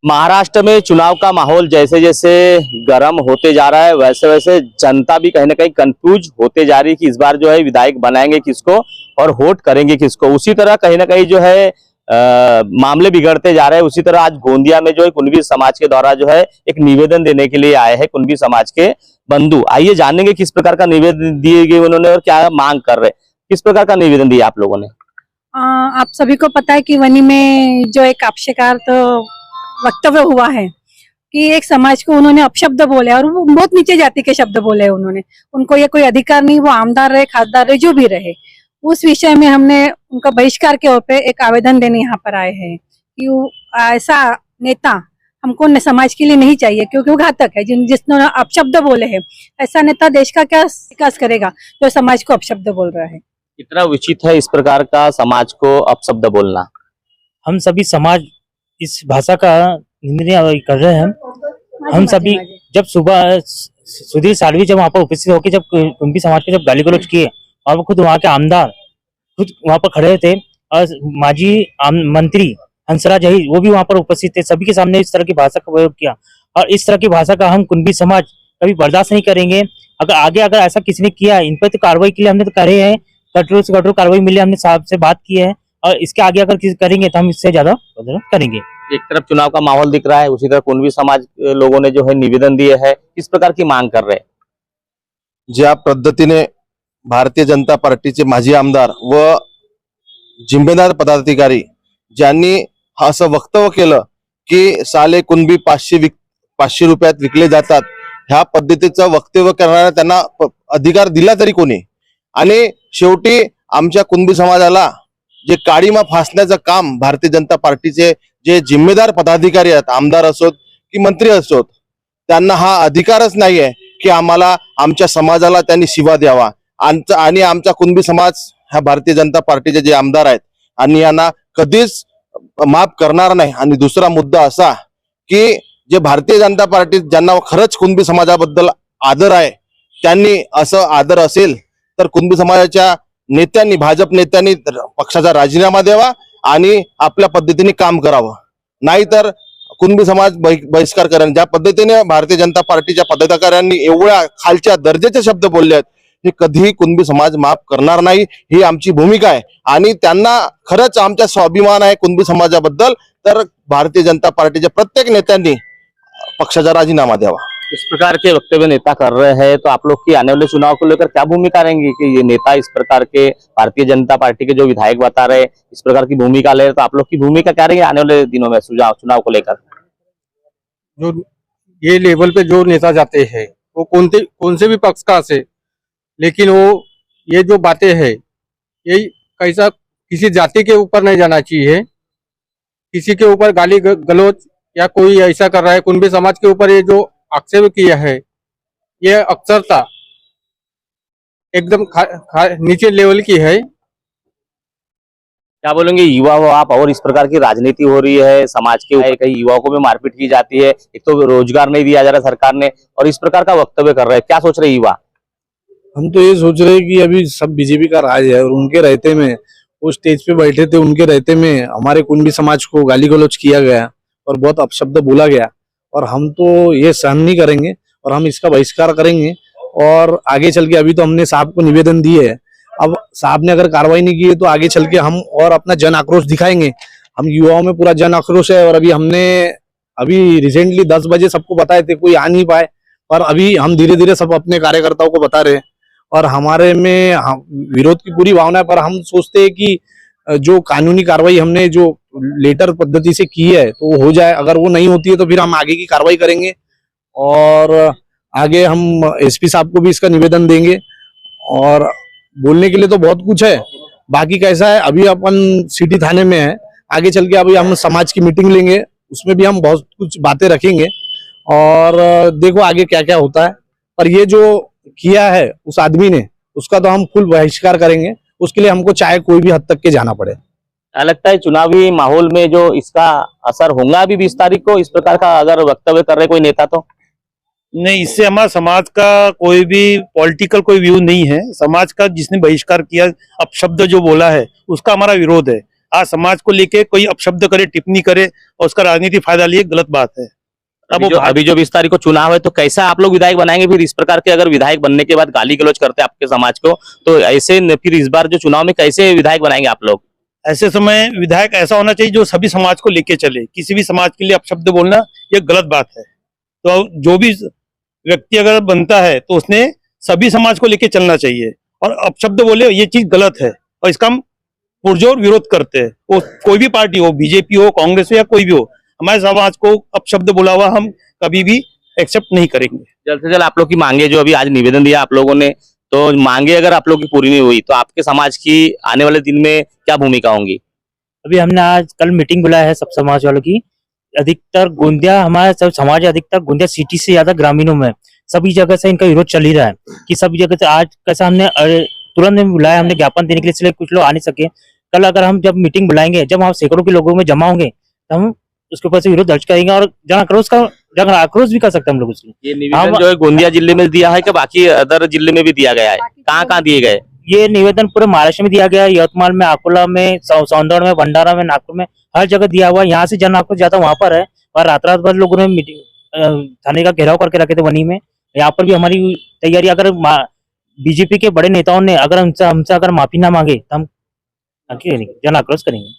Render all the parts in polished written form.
महाराष्ट्र में चुनाव का माहौल जैसे जैसे गर्म होते जा रहा है वैसे वैसे जनता भी कहीं ना कहीं कंफ्यूज होते जा रही है कि इस बार जो है विधायक बनाएंगे किसको और वोट करेंगे किसको। उसी तरह कहीं ना कहीं जो है मामले बिगड़ते जा रहे हैं। उसी तरह आज गोंदिया में जो है कुणबी समाज के द्वारा जो है एक निवेदन देने के लिए आए हैं कुणबी समाज के बंधु। आइए जानेंगे किस प्रकार का निवेदन दिए गए उन्होंने और क्या मांग कर रहे हैं। किस प्रकार का निवेदन दिया आप लोगों ने? आप सभी को पता है कि वनी में जो एक आक्षेकार तो वक्तव्य हुआ है कि एक समाज को उन्होंने अपशब्द बोले और वो बहुत नीचे जाति के शब्द बोले उन्होंने। उनको ये कोई अधिकार नहीं, वो आमदार रहे खासदार रहे जो भी रहे। उस विषय में हमने उनका बहिष्कार के ओर पे एक आवेदन देने यहाँ पर आए हैं कि ऐसा नेता हमको समाज के लिए नहीं चाहिए क्योंकि वो घातक है। जिसने अपशब्द बोले हैं, ऐसा नेता देश का क्या विकास करेगा जो समाज को अपशब्द बोल रहा है। कितना उचित है इस प्रकार का समाज को अपशब्द बोलना? हम सभी समाज इस भाषा का निर्णय कर रहे हैं। हम सभी जब सुबह सुधीर सालवी जब वहाँ पर उपस्थित होकर जब कुणबी समाज के जब गाली गलौज किए और खुद वहाँ के आमदार खुद वहाँ पर खड़े थे और माजी मंत्री हंसराज अहीर वो भी वहाँ पर उपस्थित थे, सभी के सामने इस तरह की भाषा का प्रयोग किया और इस तरह की भाषा का हम कुणबी समाज कभी बर्दाश्त नहीं करेंगे। अगर ऐसा किसी ने किया इन पर तो कार्रवाई के लिए हमने तो करे हैं, कठोर से कठोर कार्रवाई मिली, हमने साहब से बात की है और इसके आगे अगर किसी करेंगे तो हम इससे ज्यादा करेंगे। एक तरफ चुनाव का माहौल दिख रहा है, उसी तरह कुणबी समाज लोगों ने जो है निवेदन दिए है, किस प्रकार की मांग कर रहे हैं? ज्या पद्धतीने भारतीय जनता पार्टीचे माजी आमदार व जिम्मेदार पदाधिकारी ज्यांनी असं वक्तव्य केलं की साले कुणबी 500 रुपयात विकले जातात, ह्या पद्धतीचं वक्तव्य करणाऱ्या त्यांना अधिकार दिला तरी कोणी? आणि शेवटी आमच्या कुणबी समाजाला जे काळीमा फासण्याचं काम भारतीय जनता पार्टीचे जे जिम्मेदार पदाधिकारी आहेत, आमदार असोत की मंत्री असोत, त्यांना हा अधिकारच नाहीये की आम्हाला आमच्या समाजाला त्यांनी शिवा द्यावा। आणि आमचा कुणबी समाज हा भारतीय जनता पार्टीचे जे आमदार आहेत आणि यांना कधीच माफ करणार नाही। आणि दुसरा मुद्दा असा की जे भारतीय जनता पार्टी ज्यांना खरंच कुणबी समाजाबद्दल आदर आहे त्यांनी असं आदर असेल तर कुणबी समाजाच्या नेत्यांनी भाजप नेत्यांनी पक्षाचा राजीनामा द्यावा आणि आपल्या पद्धतीने काम करावं, नाहीतर कुणबी समाज बहिष्कार करेल। ज्या पद्धतीने भारतीय जनता पार्टीच्या पदाधिकाऱ्यांनी एवढ्या खालच्या दर्जाचे शब्द बोलले आहेत हे कधीही कुणबी समाज माफ करणार नाही, ही आमची भूमिका आहे। आणि त्यांना खरंच आमचा स्वाभिमान आहे कुणबी समाजाबद्दल, तर भारतीय जनता पार्टीच्या प्रत्येक नेत्यांनी पक्षाचा राजीनामा द्यावा। इस प्रकार के वक्तव्य नेता कर रहे हैं तो आप लोग की आने वाले चुनाव को लेकर क्या भूमिका रहेंगी कि ये नेता इस प्रकार के भारतीय जनता पार्टी के जो विधायक बता रहे इस प्रकार की भूमिका ले रहे, तो आप लोग की भूमिका क्या रहेगी आने वाले दिनों में चुनाव को लेकर? जो ये लेवल पे जो नेता जाते हैं वो कौन से भी पक्ष का से, लेकिन वो ये जो बातें हैं ये कैसा किसी जाति के ऊपर नहीं जाना चाहिए। किसी के ऊपर गाली गलौज या कोई ऐसा कर रहा है कुणबी समाज के ऊपर ये जो आक्षेप किया है ये अक्सरता एकदम नीचे लेवल की है। क्या बोलेंगे युवा हो आप, और इस प्रकार की राजनीति हो रही है समाज के, कई युवाओं को भी मारपीट की जाती है, एक तो रोजगार नहीं दिया जा रहा सरकार ने और इस प्रकार का वक्तव्य कर रहे हैं, क्या सोच रहे युवा? हम तो ये सोच रहे हैं कि अभी सब बीजेपी का राज है और उनके रहते में वो स्टेज पे बैठे थे, उनके रहते में हमारे कुणबी समाज को गाली गलौज किया गया और बहुत अपशब्द बोला गया और हम तो ये सहन नहीं करेंगे और हम इसका बहिष्कार करेंगे। और आगे चल के अभी तो हमने साहब को निवेदन दिए है, अब साहब ने अगर कार्रवाई नहीं की है तो आगे चल के हम और अपना जन आक्रोश दिखाएंगे। हम युवाओं में पूरा जन आक्रोश है और अभी रिसेंटली 10 बजे सबको बताए थे, कोई आ नहीं पाए, पर अभी हम धीरे धीरे सब अपने कार्यकर्ताओं को बता रहे हैं और हमारे में विरोध की पूरी भावना है। पर हम सोचते हैं कि जो कानूनी कार्रवाई हमने जो लेटर पद्धति से की है तो वो हो जाए, अगर वो नहीं होती है तो फिर हम आगे की कार्रवाई करेंगे और आगे हम एसपी साहब को भी इसका निवेदन देंगे। और बोलने के लिए तो बहुत कुछ है, बाकी कैसा है अभी अपन सिटी थाने में है, आगे चल के अभी हम समाज की मीटिंग लेंगे, उसमें भी हम बहुत कुछ बातें रखेंगे और देखो आगे क्या क्या होता है। पर ये जो किया है उस आदमी ने उसका तो हम फुल बहिष्कार करेंगे, उसके लिए हमको चाहे कोई भी हद तक के जाना पड़े। क्या लगता है चुनावी माहौल में जो इसका असर होगा अभी 20 तारीख को, इस प्रकार का अगर वक्तव्य कर रहे कोई नेता? तो नहीं, इससे हमारा समाज का कोई भी पॉलिटिकल कोई व्यू नहीं है। समाज का जिसने बहिष्कार किया, अपशब्द जो बोला है उसका हमारा विरोध है। आज समाज को लेके कोई अपशब्द करे, टिप्पणी करे और उसका राजनीतिक फायदा लिए, गलत बात है। अब अभी जो 20 तारीख को चुनाव है, तो कैसा आप लोग विधायक बनाएंगे फिर? इस प्रकार के अगर विधायक बनने के बाद गाली गलौज करते हैं आपके समाज को, तो ऐसे फिर इस बार जो चुनाव में कैसे विधायक बनाएंगे आप लोग? ऐसे समय विधायक ऐसा होना चाहिए जो सभी समाज को लेके चले। किसी भी समाज के लिए अपशब्द बोलना ये गलत बात है। तो जो भी व्यक्ति अगर बनता है तो उसने सभी समाज को लेके चलना चाहिए, और अपशब्द बोले ये चीज गलत है और इसका हम पुरजोर विरोध करते हैं। वो कोई भी पार्टी हो, बीजेपी हो, कांग्रेस हो या कोई भी हो, हमारे समाज को अपशब्द बोला हुआ हम कभी भी एक्सेप्ट नहीं करेंगे। जल्द से जल्द आप लोग की मांगे, जो अभी आज निवेदन दिया आप लोगों ने, तो मांगे अगर आप लोग की पूरी नहीं हुई तो आपके समाज की आने वाले दिन में क्या भूमिका होंगी? अभी हमने आज कल मीटिंग बुलाया है सब समाज वालों की। अधिकतर गोंदिया, हमारा सब समाज अधिकतर गोंदिया सिटी से ज्यादा ग्रामीणों में सभी जगह से इनका विरोध चल ही रहा है कि सभी जगह से। आज कैसा हमने तुरंत में बुलाया, हमने ज्ञापन देने के लिए, इसलिए कुछ लोग आ नहीं सके। कल अगर हम जब मीटिंग बुलाएंगे, जब हम सैकड़ों के लोगों में जमा होंगे, तो हम उसके ऊपर से विरोध दर्ज करेंगे और जन आक्रोश भी कर सकते हैं हम लोग उसमें। ये निवेदन जो है गोंदिया जिले में दिया है कि बाकी अदर जिले में भी दिया गया है? कहाँ कहाँ दिए गए? ये निवेदन पूरे महाराष्ट्र में दिया गया है, यवतमाल में, अकोला में, सौंदड़ में, भंडारा में, नागपुर में, हर जगह दिया हुआ है। यहाँ से जन आक्रोश ज्यादा वहां पर है, और रात भर लोगों ने मीटिंग थाने का घेराव करके रखे थे वनी में। यहाँ पर भी हमारी तैयारी, अगर बीजेपी के बड़े नेताओं ने अगर हमसे अगर माफी ना मांगे तो हम जन आक्रोश करेंगे।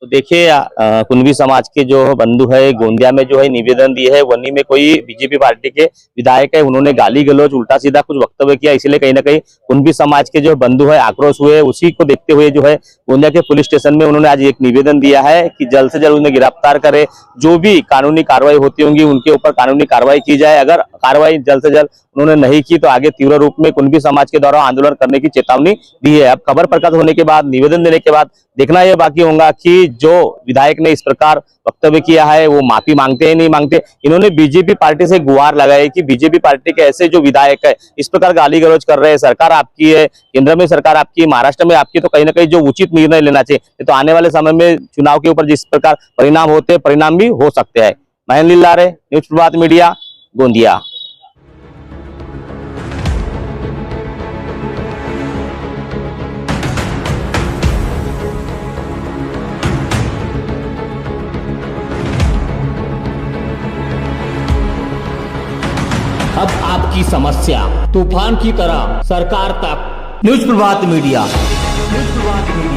तो देखिए, कुणबी समाज के जो बंधु है गोंदिया में जो है निवेदन दिए है, वनी में कोई बीजेपी पार्टी के विधायक है, उन्होंने गाली गलौज उल्टा सीधा कुछ वक्तव्य किया, इसलिए कहीं ना कहीं कुणबी समाज के जो बंधु है आक्रोश हुए। उसी को देखते हुए जो है गोंदिया के पुलिस स्टेशन में उन्होंने आज एक निवेदन दिया है कि जल्द से जल्द उन्हें गिरफ्तार करे, जो भी कानूनी कार्रवाई होती होंगी उनके ऊपर कानूनी कार्रवाई की जाए। अगर कार्रवाई जल्द से जल्द उन्होंने नहीं की तो आगे तीव्र रूप में कुणबी समाज के द्वारा आंदोलन करने की चेतावनी दी है। अब खबर प्रकाश होने के बाद, निवेदन देने के बाद देखना यह बाकी होगा कि जो विधायक ने इस प्रकार वक्तव्य किया है वो माफी मांगते हैं नहीं मांगते। इन्होंने बीजेपी पार्टी से गुहार लगाई कि बीजेपी पार्टी के ऐसे जो विधायक है इस प्रकार गाली गलौज कर रहे हैं, सरकार आपकी है, केंद्र में सरकार आपकी है, महाराष्ट्र में आपकी, तो कहीं ना कहीं जो उचित निर्णय लेना चाहिए। तो आने वाले समय में चुनाव के ऊपर जिस प्रकार परिणाम होते हैं, परिणाम भी हो सकते हैं। महेंद्र लिल्लारे, न्यूज प्रभात मीडिया, गोंदिया। अब आपकी समस्या तूफान की तरह सरकार तक। न्यूज प्रभात मीडिया, न्यूज प्रभात मीडिया।